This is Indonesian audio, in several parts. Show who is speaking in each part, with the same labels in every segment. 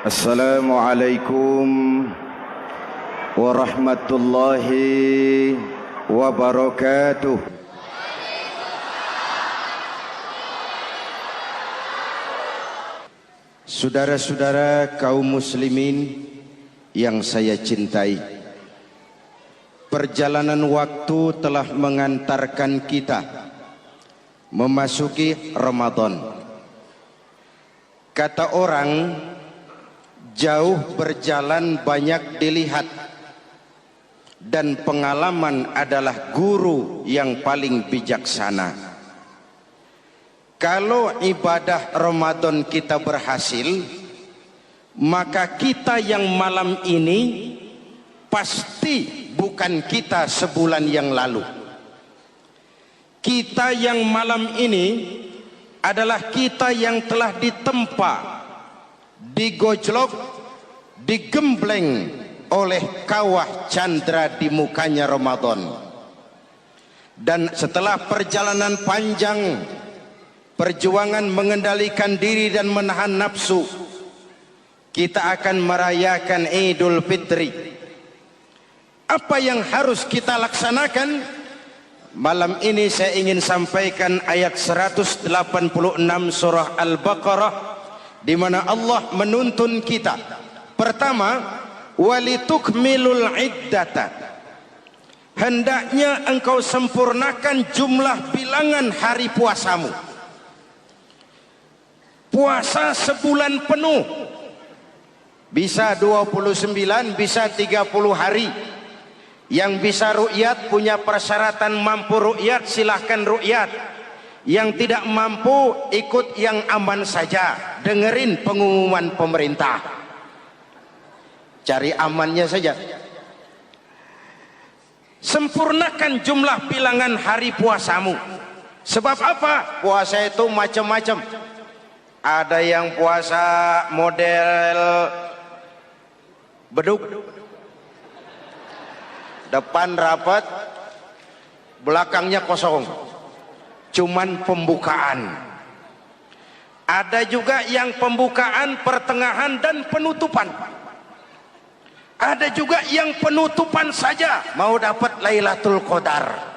Speaker 1: Assalamualaikum warahmatullahi wabarakatuh. Saudara-saudara kaum muslimin yang saya cintai, perjalanan waktu telah mengantarkan kita memasuki Ramadan. Kata orang, jauh berjalan banyak dilihat, dan pengalaman adalah guru yang paling bijaksana. Kalau ibadah Ramadan kita berhasil, maka kita yang malam ini pasti bukan kita sebulan yang lalu. Kita yang malam ini adalah kita yang telah ditempa, digojlok, digembleng oleh kawah candra di mukanya Ramadan. Dan setelah perjalanan panjang, perjuangan mengendalikan diri dan menahan nafsu, kita akan merayakan Idul Fitri. Apa yang harus kita laksanakan? Malam ini saya ingin sampaikan ayat 186 surah Al-Baqarah, di mana Allah menuntun kita. Pertama, walitukmilul iddata. Hendaknya engkau sempurnakan jumlah bilangan hari puasamu. Puasa sebulan penuh. Bisa 29, bisa 30 hari. Yang bisa ru'yat, punya persyaratan mampu ru'yat, silahkan ru'yat. Yang tidak mampu, ikut yang aman saja, dengerin pengumuman pemerintah, cari amannya saja. Sempurnakan jumlah bilangan hari puasamu. Sebab apa? Puasa itu macam-macam. Ada yang puasa model beduk, depan rapat, belakangnya kosong, cuman pembukaan. Ada juga yang pembukaan, pertengahan, dan penutupan. Ada juga yang penutupan saja, mau dapat Lailatul Qadar.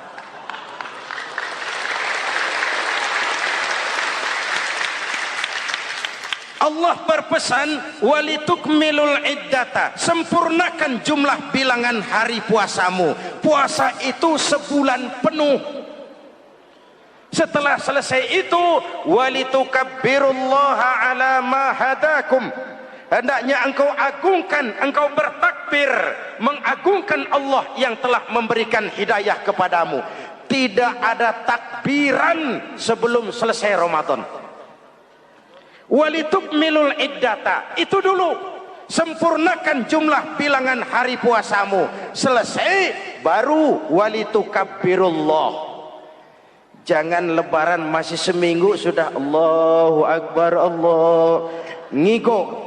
Speaker 1: Allah berpesan, walitukmilul iddata, sempurnakan jumlah bilangan hari puasamu. Puasa itu sebulan penuh. Setelah selesai itu, walitukabbirullaha ala ma hadakum. Hendaknya engkau agungkan, engkau bertakbir, mengagungkan Allah yang telah memberikan hidayah kepadamu. Tidak ada takbiran sebelum selesai Ramadan. Walitukmilul iddata, itu dulu, sempurnakan jumlah bilangan hari puasamu. Selesai baru walitukabbirullah. Jangan lebaran masih seminggu sudah Allahu Akbar, Allah ngigo.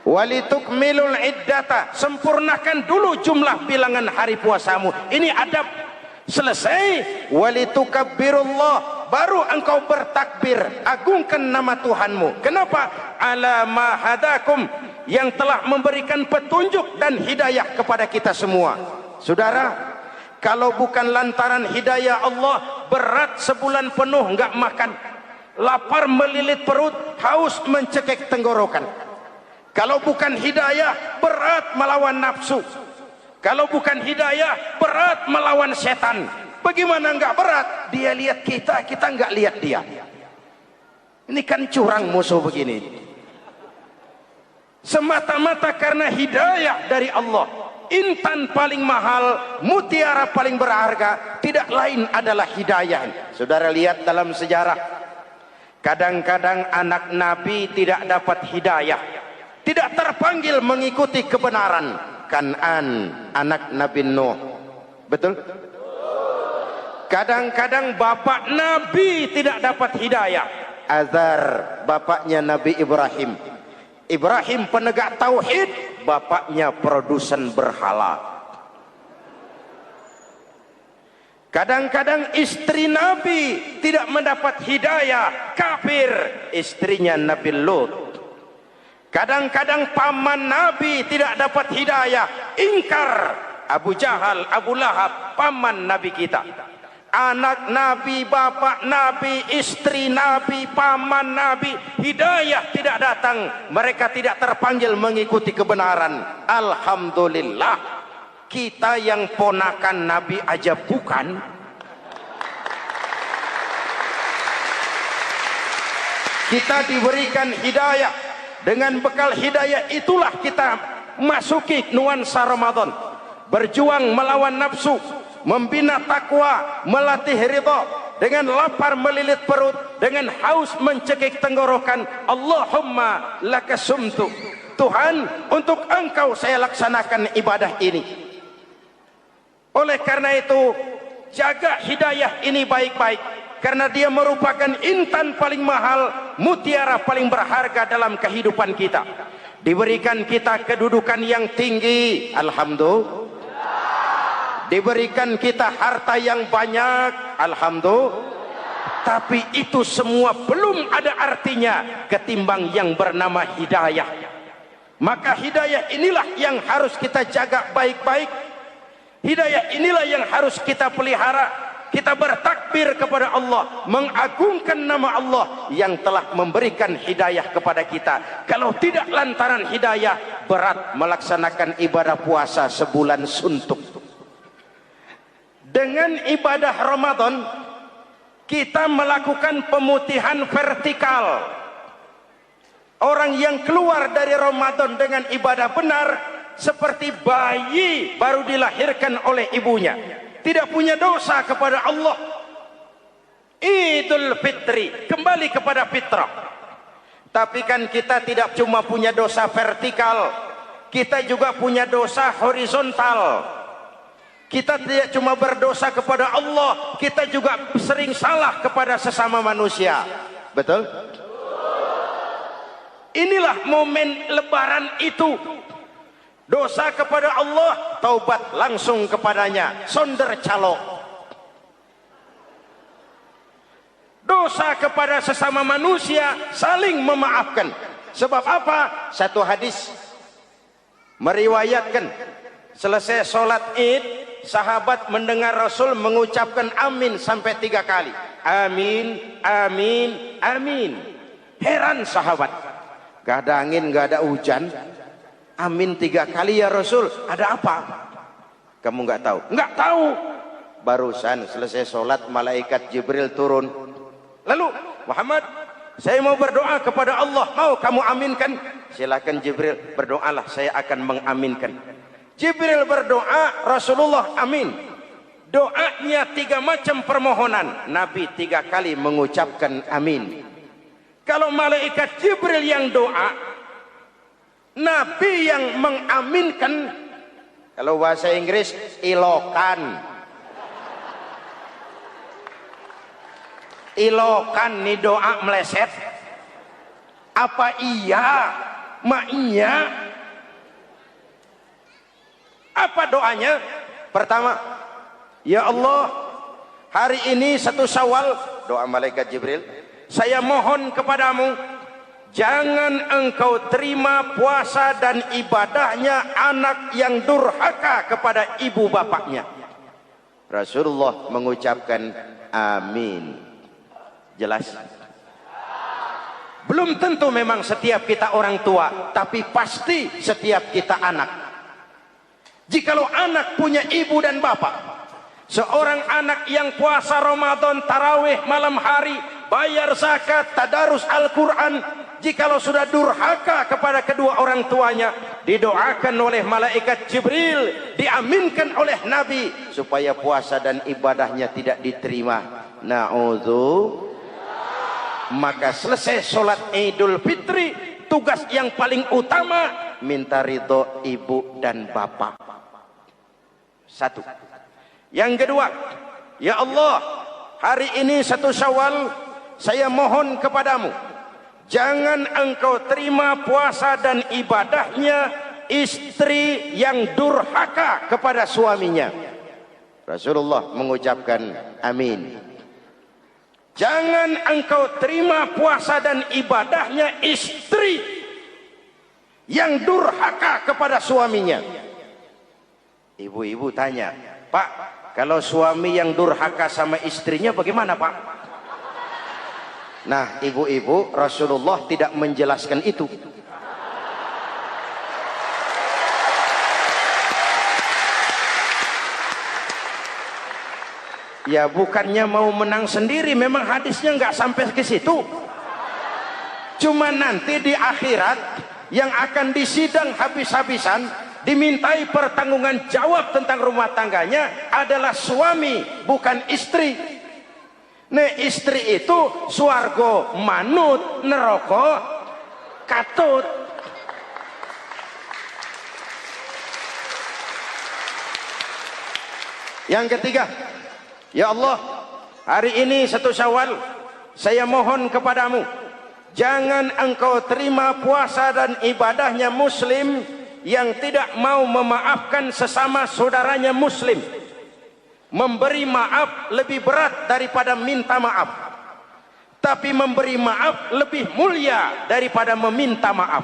Speaker 1: Walitukmilul iddata, sempurnakan dulu jumlah bilangan hari puasamu. Ini adab. Selesai walitukabbirullah, baru engkau bertakbir, agungkan nama Tuhanmu. Kenapa? Ala ma hadakum, yang telah memberikan petunjuk dan hidayah kepada kita semua. Saudara, kalau bukan lantaran hidayah Allah, berat sebulan penuh enggak makan, lapar melilit perut, haus mencekik tenggorokan. Kalau bukan hidayah, berat melawan nafsu. Kalau bukan hidayah, berat melawan setan. Bagaimana enggak berat? Dia lihat kita, kita enggak lihat dia. Ini kan curang musuh begini. Semata-mata karena hidayah dari Allah. Intan paling mahal, mutiara paling berharga, tidak lain adalah hidayah. Saudara lihat dalam sejarah, kadang-kadang anak Nabi tidak dapat hidayah, tidak terpanggil mengikuti kebenaran. Kan'an, anak Nabi Nuh, betul? Kadang-kadang bapak Nabi tidak dapat hidayah. Azar, bapaknya Nabi Ibrahim. Ibrahim penegak tauhid, bapaknya produsen berhala. Kadang-kadang istri Nabi tidak mendapat hidayah, kafir, istrinya Nabi Lut. Kadang-kadang paman Nabi tidak dapat hidayah, ingkar, Abu Jahal, Abu Lahab, paman Nabi kita. Anak Nabi, bapak Nabi, istri Nabi, paman Nabi, hidayah tidak datang. Mereka tidak terpanggil mengikuti kebenaran. Alhamdulillah, kita yang ponakan Nabi aja bukan. Kita diberikan hidayah. Dengan bekal hidayah itulah kita masuki nuansa Ramadan. Berjuang melawan nafsu, membina takwa, melatih ridha, dengan lapar melilit perut, dengan haus mencekik tenggorokan. Allahumma lakasumtu, Tuhan, untuk Engkau saya laksanakan ibadah ini. Oleh karena itu, jaga hidayah ini baik-baik, karena dia merupakan intan paling mahal, mutiara paling berharga dalam kehidupan kita. Diberikan kita kedudukan yang tinggi, alhamdulillah. Diberikan kita harta yang banyak, alhamdulillah. Tapi itu semua belum ada artinya ketimbang yang bernama hidayah. Maka hidayah inilah yang harus kita jaga baik-baik. Hidayah inilah yang harus kita pelihara. Kita bertakbir kepada Allah, mengagungkan nama Allah yang telah memberikan hidayah kepada kita. Kalau tidak lantaran hidayah, berat melaksanakan ibadah puasa sebulan suntuk. Dengan ibadah Ramadan, kita melakukan pemutihan vertikal. Orang yang keluar dari Ramadan dengan ibadah benar, seperti bayi baru dilahirkan oleh ibunya, tidak punya dosa kepada Allah. Idul Fitri, kembali kepada fitrah. Tapi kan kita tidak cuma punya dosa vertikal, kita juga punya dosa horizontal. Kita tidak cuma berdosa kepada Allah, kita juga sering salah kepada sesama manusia. Betul? Inilah momen lebaran itu. Dosa kepada Allah, taubat langsung kepadanya, sonder calok. Dosa kepada sesama manusia, saling memaafkan. Sebab apa? Satu hadis meriwayatkan, selesai sholat Id, sahabat mendengar Rasul mengucapkan amin sampai 3 kali. Amin, amin, amin. Heran sahabat, gak ada angin, gak ada hujan, amin 3 kali ya Rasul, ada apa? Kamu nggak tahu? Nggak tahu. Barusan selesai sholat, malaikat Jibril turun. Lalu, Muhammad, saya mau berdoa kepada Allah, mau kamu aminkan? Silakan Jibril, berdoalah, saya akan mengaminkan. Jibril berdoa, Rasulullah amin. Doanya 3 macam permohonan, Nabi 3 kali mengucapkan amin. Kalau malaikat Jibril yang doa, Nabi yang mengaminkan. Kalau bahasa Inggris, ilokan. Ilokan nih doa meleset. Apa iya? Maknya? Apa doanya? Pertama, ya Allah, hari ini 1 Syawal, doa malaikat Jibril, saya mohon kepadamu, jangan engkau terima puasa dan ibadahnya anak yang durhaka kepada ibu bapaknya. Rasulullah mengucapkan amin. Jelas? Belum tentu memang setiap kita orang tua, tapi pasti setiap kita anak. Jikalau anak punya ibu dan bapak, seorang anak yang puasa Ramadan, tarawih malam hari, bayar zakat, tadarus Al-Quran, jikalau sudah durhaka kepada kedua orang tuanya, didoakan oleh malaikat Jibril, diaminkan oleh Nabi, supaya puasa dan ibadahnya tidak diterima. Na'udzu. Maka selesai sholat Idul Fitri, tugas yang paling utama, minta ridho ibu dan bapak. 1. Yang kedua, ya Allah, hari ini 1 Syawal, saya mohon kepadamu, jangan engkau terima puasa dan ibadahnya istri yang durhaka kepada suaminya. Rasulullah mengucapkan amin. Jangan engkau terima puasa dan ibadahnya istri yang durhaka kepada suaminya. Ibu-ibu tanya, Pak, kalau suami yang durhaka sama istrinya bagaimana, Pak? Nah, ibu-ibu, Rasulullah tidak menjelaskan itu. Ya bukannya mau menang sendiri, memang hadisnya nggak sampai ke situ. Cuma nanti di akhirat yang akan disidang habis-habisan, dimintai pertanggungan jawab tentang rumah tangganya adalah suami, bukan istri. Nah, istri itu swarga manut, neraka katut. Yang ketiga, ya Allah, hari ini 1 Syawal, saya mohon kepadamu, jangan engkau terima puasa dan ibadahnya muslim yang tidak mau memaafkan sesama saudaranya muslim. Memberi maaf lebih berat daripada minta maaf, tapi memberi maaf lebih mulia daripada meminta maaf.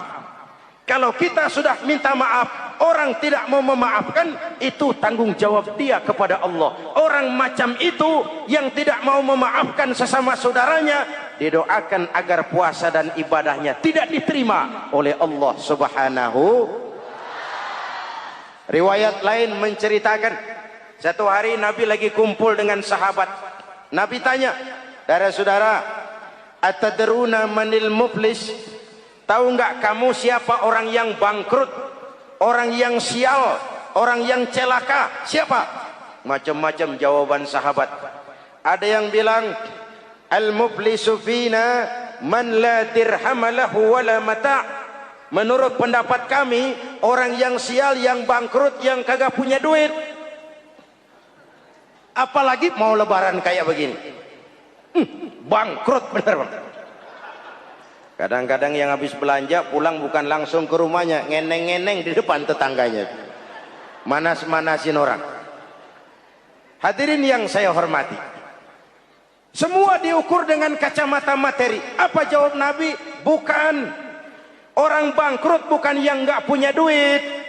Speaker 1: Kalau kita sudah minta maaf, orang tidak mau memaafkan, itu tanggung jawab dia kepada Allah. Orang macam itu yang tidak mau memaafkan sesama saudaranya, didoakan agar puasa dan ibadahnya tidak diterima oleh Allah Subhanahu. Riwayat lain menceritakan, satu hari Nabi lagi kumpul dengan sahabat. Nabi tanya, saudara-saudara, atadruna manil muflis? Tahu nggak kamu siapa orang yang bangkrut, orang yang sial, orang yang celaka? Siapa? Macam-macam jawaban sahabat. Ada yang bilang, al-muflisu fina man la dirham lahu wala mata'. Menurut pendapat kami, orang yang sial, yang bangkrut, yang kagak punya duit. Apalagi mau lebaran kayak begini, bangkrut bener bang. Kadang-kadang yang habis belanja pulang bukan langsung ke rumahnya, ngeneng-ngeneng di depan tetangganya, manas-manasin orang. Hadirin yang saya hormati, semua diukur dengan kacamata materi. Apa jawab Nabi? Bukan. Orang bangkrut bukan yang nggak punya duit.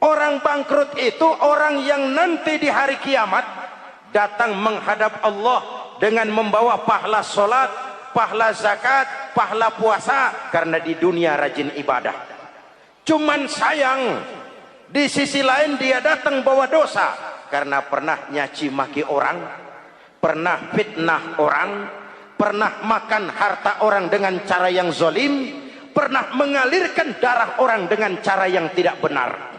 Speaker 1: Orang bangkrut itu orang yang nanti di hari kiamat datang menghadap Allah dengan membawa pahala solat, pahala zakat, pahala puasa, karena di dunia rajin ibadah. Cuman sayang, di sisi lain dia datang bawa dosa karena pernah nyaci maki orang, pernah fitnah orang, pernah makan harta orang dengan cara yang zalim, pernah mengalirkan darah orang dengan cara yang tidak benar.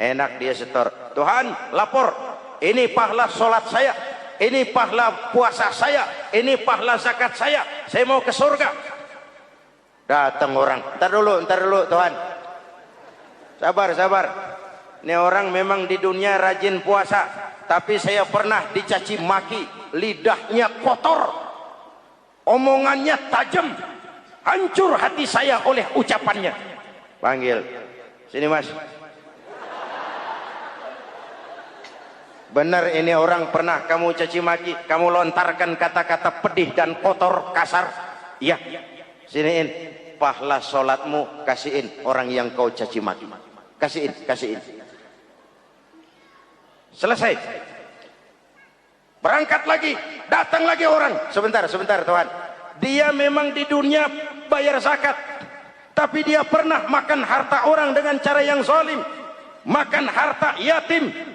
Speaker 1: Enak dia setor, Tuhan lapor, ini pahala sholat saya, ini pahala puasa saya, ini pahala zakat saya mau ke surga. Datang orang, ntar dulu Tuhan, sabar. Ini orang memang di dunia rajin puasa, tapi saya pernah dicaci maki, lidahnya kotor, omongannya tajam, hancur hati saya oleh ucapannya. Panggil, sini mas. Benar ini orang pernah kamu caci maki, kamu lontarkan kata-kata pedih dan kotor, kasar? Iya. Siniin pahala sholatmu, kasihin orang yang kau caci maki. Kasihin. Selesai. Berangkat lagi, datang lagi orang. Sebentar Tuhan. Dia memang di dunia bayar zakat, tapi dia pernah makan harta orang dengan cara yang zalim, makan harta yatim.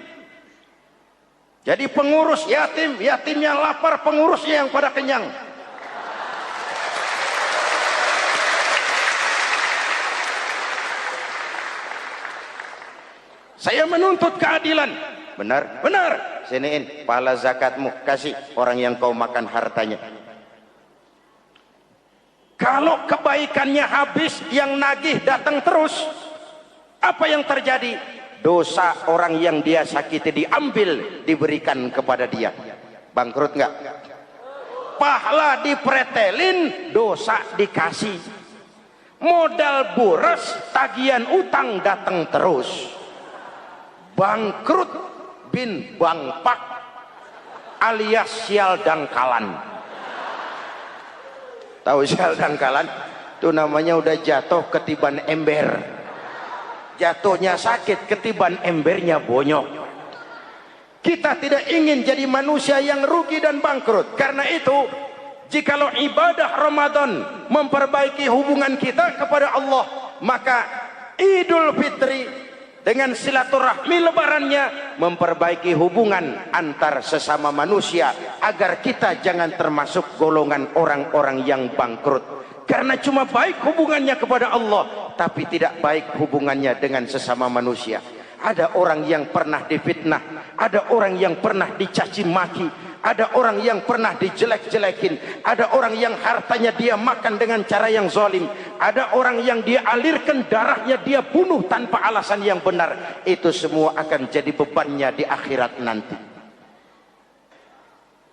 Speaker 1: Jadi pengurus yatim, yatimnya lapar, pengurusnya yang pada kenyang. Saya menuntut keadilan. Benar. Siniin pahala zakatmu, kasih orang yang kau makan hartanya. Kalau kebaikannya habis, yang nagih datang terus, apa yang terjadi? Dosa orang yang dia sakiti diambil, diberikan kepada dia. Bangkrut nggak? Pahala dipretelin, dosa dikasih. Modal boros, tagihan utang datang terus. Bangkrut bin Bang Pak alias sial dangkalan. Tahu sial dangkalan? Itu namanya udah jatuh ketiban ember. Jatuhnya sakit, ketiban embernya bonyok. Kita tidak ingin jadi manusia yang rugi dan bangkrut. Karena itu, jikalau ibadah Ramadan memperbaiki hubungan kita kepada Allah, maka Idul Fitri dengan silaturahmi lebarannya memperbaiki hubungan antar sesama manusia, agar kita jangan termasuk golongan orang-orang yang bangkrut. Karena cuma baik hubungannya kepada Allah, tapi tidak baik hubungannya dengan sesama manusia. Ada orang yang pernah difitnah, ada orang yang pernah dicaci maki, ada orang yang pernah dijelek-jelekin, ada orang yang hartanya dia makan dengan cara yang zalim, ada orang yang dia alirkan darahnya, dia bunuh tanpa alasan yang benar. Itu semua akan jadi bebannya di akhirat nanti.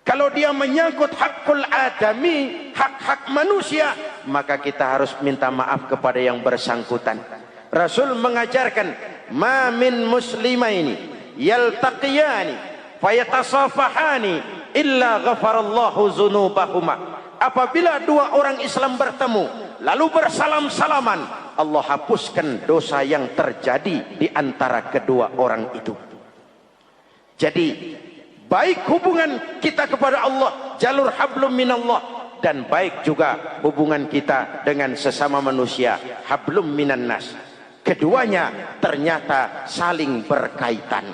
Speaker 1: Kalau dia menyangkut hakul adami, hak-hak manusia, maka kita harus minta maaf kepada yang bersangkutan. Rasul mengajarkan, ma min muslimaini yaltaqiyani fayatasafahani illa ghafarallahu dzunubahuma. Apabila dua orang Islam bertemu lalu bersalam-salaman, Allah hapuskan dosa yang terjadi di antara kedua orang itu. Jadi baik hubungan kita kepada Allah, jalur hablum minallah, dan baik juga hubungan kita dengan sesama manusia, hablum minan nas. Keduanya ternyata saling berkaitan.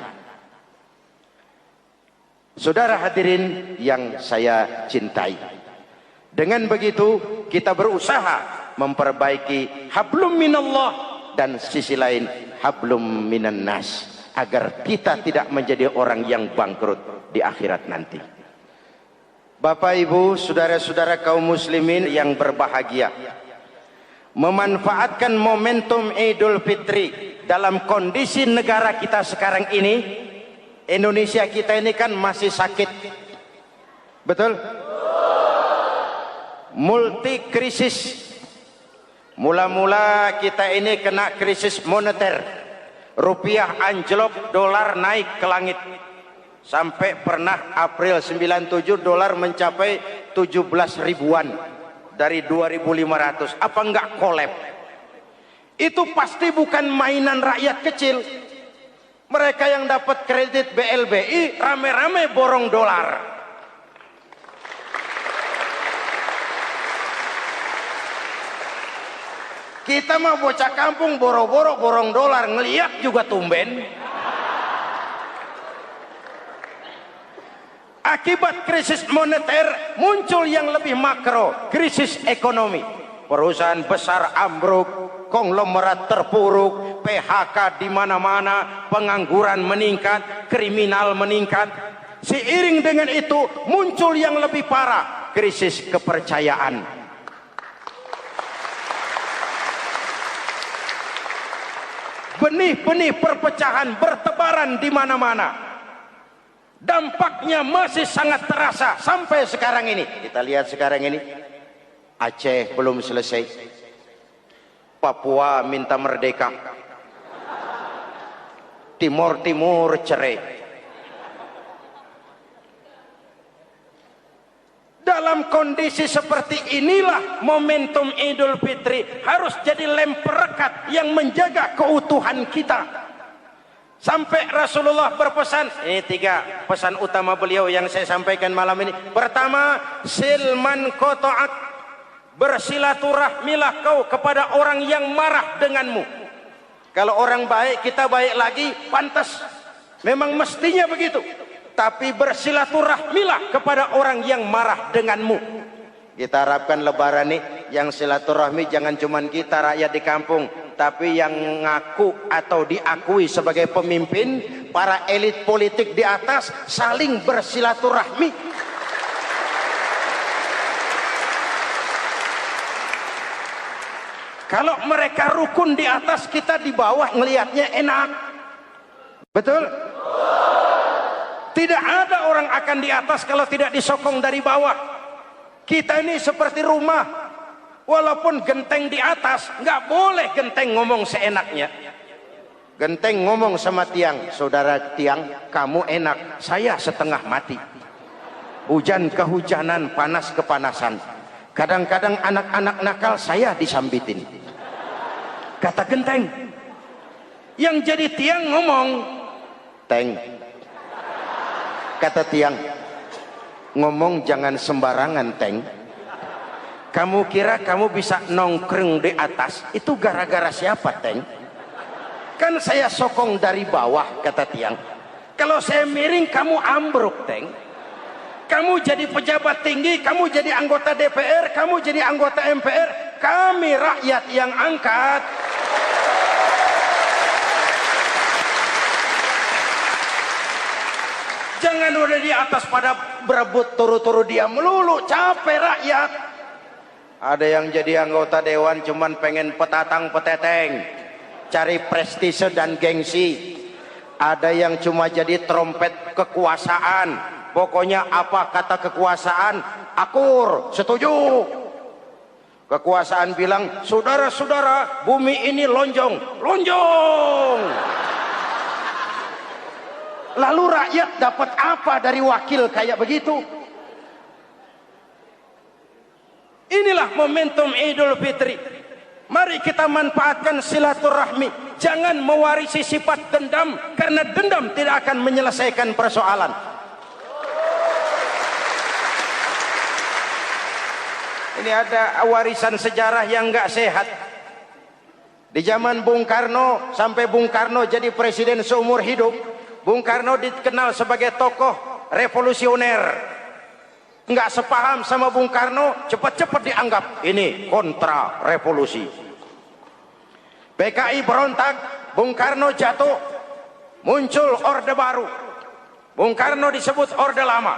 Speaker 1: Saudara hadirin yang saya cintai, dengan begitu kita berusaha memperbaiki hablum minallah dan sisi lain hablum minan nas, agar kita tidak menjadi orang yang bangkrut di akhirat nanti. Bapak Ibu, saudara-saudara kaum muslimin yang berbahagia, memanfaatkan momentum Idul Fitri dalam kondisi negara kita sekarang ini. Indonesia kita ini kan masih sakit, betul? Multi krisis. Mula-mula kita ini kena krisis moneter, rupiah anjlok, dolar naik ke langit. Sampai pernah April 97 dolar mencapai 17 ribuan dari 2.500. Apa enggak kolab? Itu pasti bukan mainan rakyat kecil. Mereka yang dapat kredit BLBI rame-rame borong dolar. Kita mah bocah kampung boro-boro borong dolar, ngeliat juga tumben. Akibat krisis moneter muncul yang lebih makro, krisis ekonomi. Perusahaan besar ambruk, konglomerat terpuruk, PHK di mana-mana, pengangguran meningkat, kriminal meningkat. Seiring dengan itu muncul yang lebih parah, krisis kepercayaan. Benih-benih perpecahan bertebaran di mana-mana. Dampaknya masih sangat terasa sampai sekarang ini. Kita lihat sekarang ini, Aceh belum selesai, Papua minta merdeka, Timur cerai. Dalam kondisi seperti inilah momentum Idul Fitri harus jadi lem perekat yang menjaga keutuhan kita. Sampai Rasulullah berpesan, ini 3 pesan utama beliau yang saya sampaikan malam ini. Pertama, silman qata'ak, bersilaturahmilah kau kepada orang yang marah denganmu. Kalau orang baik kita baik lagi, pantas, memang mestinya begitu. Tapi bersilaturahmilah kepada orang yang marah denganmu. Kita harapkan lebaran nih yang silaturahmi jangan cuman kita rakyat di kampung, tapi yang ngaku atau diakui sebagai pemimpin, para elit politik di atas saling bersilaturahmi. Kalau mereka rukun di atas, kita di bawah ngelihatnya enak. Betul? Tidak ada orang akan di atas kalau tidak disokong dari bawah. Kita ini seperti rumah, walaupun genteng di atas, nggak boleh genteng ngomong seenaknya. Genteng ngomong sama tiang, saudara tiang, kamu enak, saya setengah mati. Hujan kehujanan, panas kepanasan. Kadang-kadang anak-anak nakal saya disambitin. Kata genteng. Yang jadi tiang ngomong, Teng. Kata tiang, ngomong jangan sembarangan, Teng. Kamu kira kamu bisa nongkrong di atas, itu gara-gara siapa, Teng? Kan saya sokong dari bawah, kata tiang. Kalau saya miring, kamu ambruk, Teng. Kamu jadi pejabat tinggi, kamu jadi anggota DPR, kamu jadi anggota MPR, kami rakyat yang angkat. Jangan udah di atas pada berebut turu-turu dia melulu, capek rakyat. Ada yang jadi anggota dewan cuman pengen petatang peteteng, cari prestise dan gengsi. Ada yang cuma jadi trompet kekuasaan, pokoknya apa kata kekuasaan akur, setuju. Kekuasaan bilang, saudara-saudara, bumi ini lonjong, lonjong. Lalu rakyat dapat apa dari wakil kayak begitu? Inilah momentum Idul Fitri. Mari kita manfaatkan silaturahmi. Jangan mewarisi sifat dendam, karena dendam tidak akan menyelesaikan persoalan. Ini ada warisan sejarah yang nggak sehat. Di zaman Bung Karno, sampai Bung Karno jadi presiden seumur hidup, Bung Karno dikenal sebagai tokoh revolusioner. Nggak sepaham sama Bung Karno, cepat-cepat dianggap ini kontra revolusi. PKI berontak, Bung Karno jatuh, muncul orde baru. Bung Karno disebut orde lama.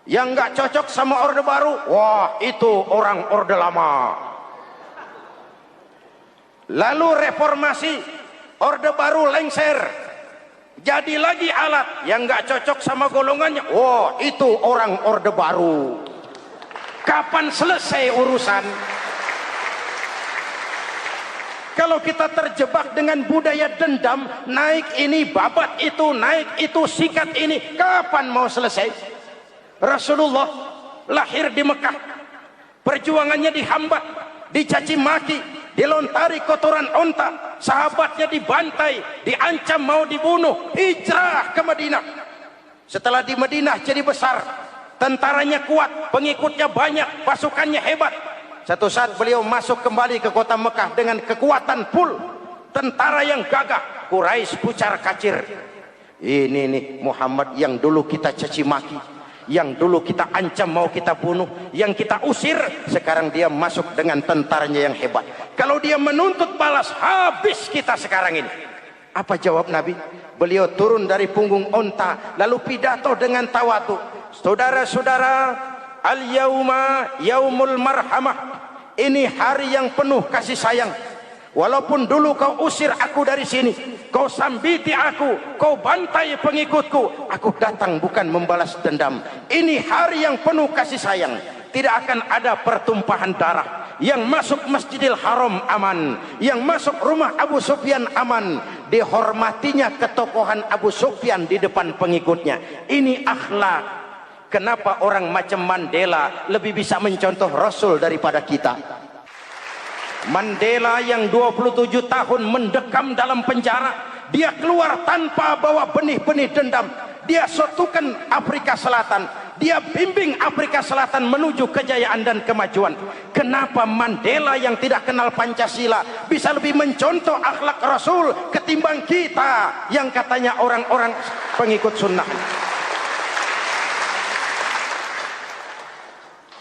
Speaker 1: Yang nggak cocok sama orde baru, wah itu orang orde lama. Lalu reformasi, orde baru lengser. Jadi lagi alat yang nggak cocok sama golongannya. Wah, itu orang orde baru. Kapan selesai urusan? Kalau kita terjebak dengan budaya dendam, naik ini, babat itu, naik itu, sikat ini, kapan mau selesai? Rasulullah lahir di Mekah, perjuangannya dihambat, dicaci maki, dilontari kotoran onta, sahabatnya dibantai, diancam mau dibunuh, hijrah ke Madinah. Setelah di Madinah jadi besar, tentaranya kuat, pengikutnya banyak, pasukannya hebat. Satu saat beliau masuk kembali ke kota Mekah dengan kekuatan full, tentara yang gagah, Quraisy pucar kacir. Ini nih Muhammad yang dulu kita caci maki, yang dulu kita ancam mau kita bunuh, yang kita usir, sekarang dia masuk dengan tentaranya yang hebat. Kalau dia menuntut balas, habis kita sekarang ini. Apa jawab Nabi? Beliau turun dari punggung onta, lalu pidato dengan tawadu. Saudara-saudara, al-yauma yaumul marhamah. Ini hari yang penuh kasih sayang. Walaupun dulu kau usir aku dari sini, kau sambiti aku, kau bantai pengikutku, aku datang bukan membalas dendam. Ini hari yang penuh kasih sayang. Tidak akan ada pertumpahan darah. Yang masuk Masjidil Haram aman, yang masuk rumah Abu Sufyan aman. Dihormatinya ketokohan Abu Sufyan di depan pengikutnya. Ini akhlak. Kenapa orang macam Mandela lebih bisa mencontoh Rasul daripada kita? Mandela yang 27 tahun mendekam dalam penjara, dia keluar tanpa bawa benih-benih dendam. Dia satukan Afrika Selatan, dia bimbing Afrika Selatan menuju kejayaan dan kemajuan. Kenapa Mandela yang tidak kenal Pancasila bisa lebih mencontoh akhlak Rasul ketimbang kita yang katanya orang-orang pengikut sunnah?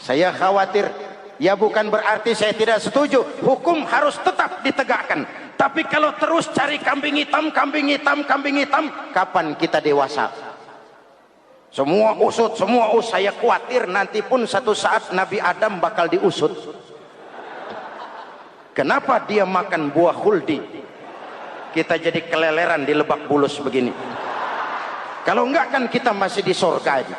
Speaker 1: Saya khawatir, ya bukan berarti saya tidak setuju, hukum harus tetap ditegakkan. Tapi kalau terus cari kambing hitam, kambing hitam, kambing hitam, kapan kita dewasa? Semua usut, saya khawatir nanti pun satu saat Nabi Adam bakal diusut. Kenapa dia makan buah khuldi? Kita jadi keleleran di Lebak Bulus begini. Kalau enggak kan kita masih di surga aja.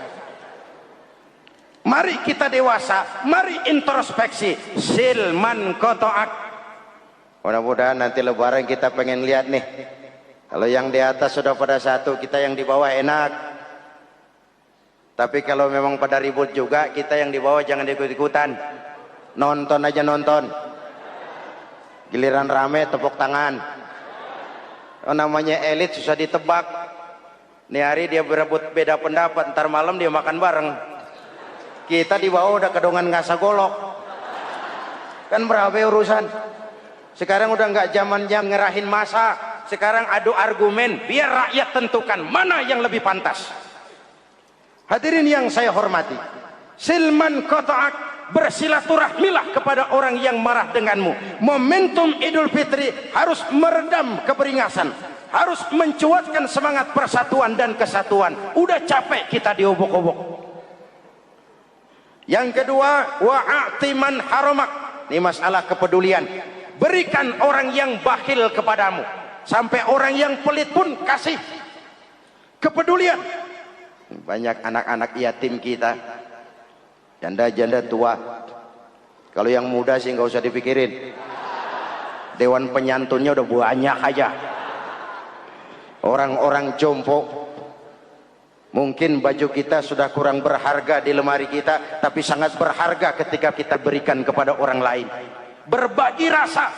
Speaker 1: Mari kita dewasa, mari introspeksi. Silman kotoak. Mudah-mudahan nanti lebaran kita pengen lihat nih Kalau yang di atas sudah pada satu, kita yang di bawah enak. Tapi kalau memang pada ribut juga, kita yang di bawah jangan ikut-ikutan. Nonton aja nonton. Giliran rame tepuk tangan. Oh, namanya elit susah ditebak. Nih hari dia berebut beda pendapat, ntar malam dia makan bareng. Kita di bawah udah kedongan ngasa golok. Kan berapa urusan? Sekarang udah nggak zamannya ngerahin masa. Sekarang adu argumen, biar rakyat tentukan mana yang lebih pantas. Hadirin yang saya hormati, silman qata'ak, bersilaturahmilah kepada orang yang marah denganmu. Momentum Idul Fitri harus meredam keberingasan, harus mencuatkan semangat persatuan dan kesatuan. Udah capek kita diobok-obok. Yang kedua, wa'ati man haramak. Ini masalah kepedulian. Berikan orang yang bakhil kepadamu. Sampai orang yang pelit pun kasih kepedulian. Banyak anak-anak yatim kita, janda-janda tua. Kalau yang muda sih nggak usah dipikirin. Dewan penyantunnya udah banyak aja. Orang-orang jompo. Mungkin baju kita sudah kurang berharga di lemari kita, tapi sangat berharga ketika kita berikan kepada orang lain. Berbagi rasa.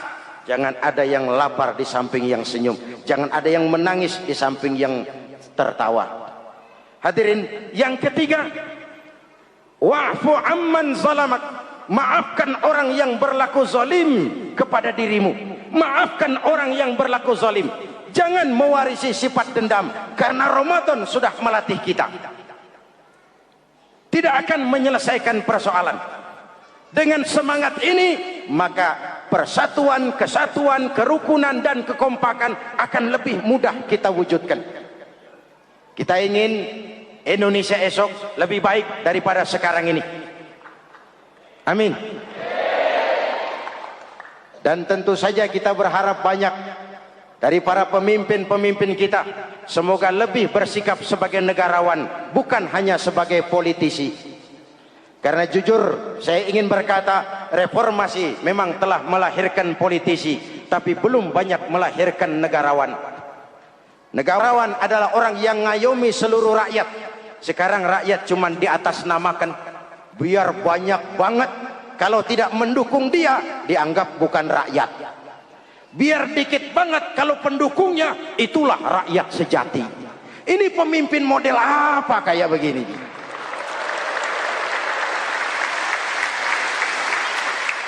Speaker 1: Jangan ada yang lapar di samping yang senyum. Jangan ada yang menangis di samping yang tertawa. Hadirin, yang ketiga, wa'fu amman zalamak. Maafkan orang yang berlaku zalim kepada dirimu. Maafkan orang yang berlaku zalim. Jangan mewarisi sifat dendam, karena Ramadan sudah melatih kita. Tidak akan menyelesaikan persoalan. Dengan semangat ini, maka persatuan, kesatuan, kerukunan dan kekompakan akan lebih mudah kita wujudkan. Kita ingin Indonesia esok lebih baik daripada sekarang ini. Amin. Dan tentu saja kita berharap banyak dari para pemimpin-pemimpin kita. Semoga lebih bersikap sebagai negarawan, bukan hanya sebagai politisi. Karena jujur saya ingin berkata, reformasi memang telah melahirkan politisi, tapi belum banyak melahirkan negarawan. Negarawan adalah orang yang ngayomi seluruh rakyat. Sekarang rakyat cuma di atas namakan, biar banyak banget. Kalau tidak mendukung dia, dianggap bukan rakyat. Biar dikit banget, kalau pendukungnya, itulah rakyat sejati. Ini pemimpin model apa kayak begini?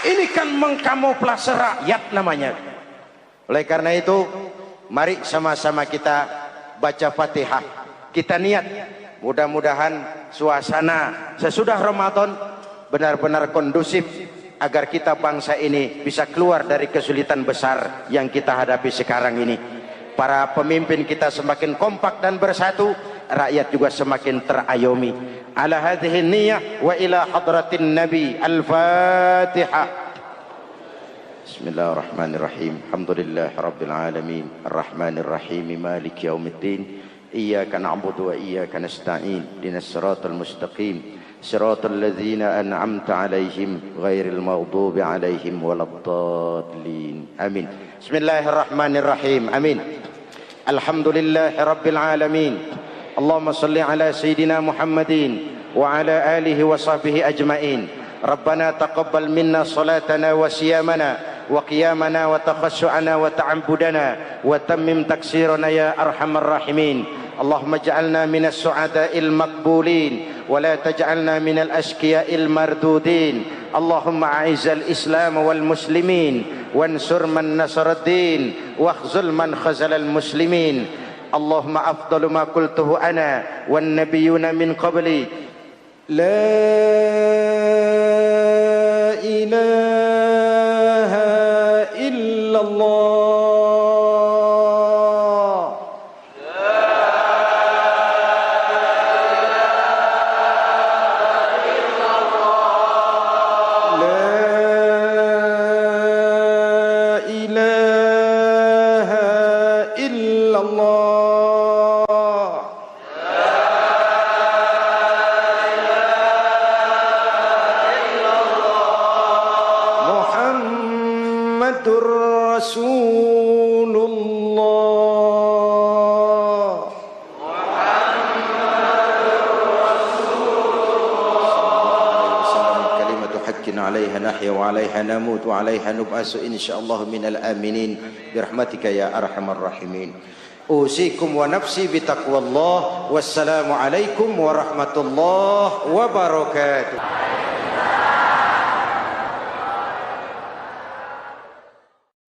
Speaker 1: Ini kan mengkamuflase rakyat namanya. Oleh karena itu, mari sama-sama kita baca Fatihah. Kita niat, mudah-mudahan suasana sesudah Ramadan benar-benar kondusif agar kita bangsa ini bisa keluar dari kesulitan besar yang kita hadapi sekarang ini. Para pemimpin kita semakin kompak dan bersatu, rakyat juga semakin terayomi. Ala hadhihi niyyah wa ila hadratin nabi. Al-Fatihah. Bismillahirrahmanirrahim. Alhamdulillahi rabbil alamin. Arrahmanir rahim. Maliki yaumiddin. Iyyaka na'budu wa iyyaka nasta'in. Ihdinas siratal mustaqim. Siratal ladzina an'amta 'alaihim ghairil maghdubi 'alaihim waladdallin. Amin. Bismillahirrahmanirrahim. Amin. Alhamdulillahi rabbil alamin. Allahumma salli ala sayyidina Muhammadin wa ala alihi wa sahbihi ajma'in. Rabbana taqabbal minna salatana wa siyamana wa qiyamana wa takhassu'ana wa ta'abbudana wa tammim taksirana ya arhamar rahimin. Allahumma ja'alna minas su'ada'il maqbulin wa la taj'alna minal ashqiya'il mardudin. Allahumma a'izzal islam wal muslimin wansur man nasaraddin wakhzul man khazalal muslimin. اللهم أفضل ما قلته أنا والنبيون من قبلي لا إله إلا الله محمدة عليها نحيا وعليها نموت وعليها نبعث إن شاء الله من الآمنين برحمتك يا أرحم الراحمين. أوصيكم ونفسي بتقوى الله. والسلام عليكم ورحمة الله وبركاته.